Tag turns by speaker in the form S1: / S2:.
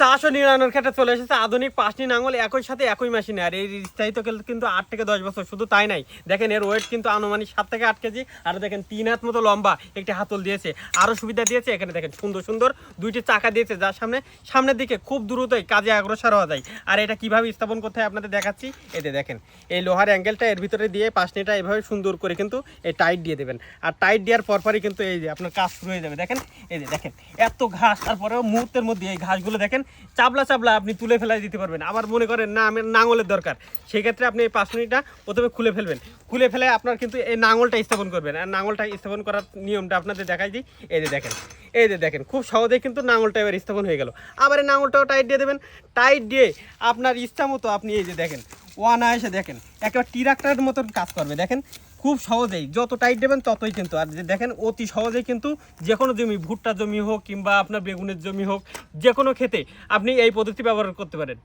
S1: 499 ক্ষেত্রে চলে এসেছে আধুনিক 5টি নাঙ্গল একই সাথে একই মেশিনে। আর এই স্থায়িত্ব কিন্তু 8 থেকে 10 বছর। শুধু তাই নাই, দেখেন এর ওয়েট কিন্তু আনুমানিক 7 থেকে 8 কেজি। আর দেখেন 3 হাত মতো লম্বা একটি হাতল দিয়েছে। আরও সুবিধা দিয়েছে, এখানে দেখেন সুন্দর সুন্দর 2টি চাকা দিয়েছে, যার সামনের দিকে খুব দ্রুতই কাজে অগ্রসর হওয়া যায়। আর এটা কিভাবে স্থাপন করতে হয় আপনাদের দেখাচ্ছি। এতে দেখেন এই লোহার অ্যাঙ্গেলটা এর ভিতরে দিয়ে পাশনিটা এভাবে সুন্দর করে কিন্তু এই টাইট দিয়ে দেবেন। আর টাইট দেওয়ার পরপরই কিন্তু এই যে আপনার কাজ শুরু হয়ে যাবে। দেখেন এই যে দেখেন এত ঘাস, তারপরেও মুহূর্তের মধ্যে এই ঘাসগুলো দেখেন চাবলা চাবলা আপনি তুলে ফেলাই দিতে পারবেন। আবার মনে করেন না আমার নাঙলের দরকার, সেই ক্ষেত্রে আপনি এই পাঁচমিনিটটা প্রথমে খুলে ফেলবেন। খুলে ফেলে আপনার কিন্তু এই নাঙলটা স্থাপন করবেন। আর নাঙলটা স্থাপন করার নিয়মটা আপনাদের দেখাই দিই। এই যে দেখেন খুব সহজেই কিন্তু নাঙলটা এবার স্থাপন হয়ে গেল। আবার এই নাঙলটাও টাইট দিয়ে দেবেন। টাইট দিয়ে আপনার ইচ্ছা মতো আপনি এই যে দেখেন অনায়াসে দেখেন একেবারে ট্রাক্টরের মতন কাজ করবে। দেখেন খুব সহজেই যত টাইট দেবেন ততই কিন্তু, আর যে দেখেন অতি সহজেই কিন্তু যে কোনো জমি, ভুট্টার জমি হোক কিংবা আপনার বেগুনের জমি হোক, যে কোনো ক্ষেতে আপনি এই পদ্ধতি ব্যবহার করতে পারেন।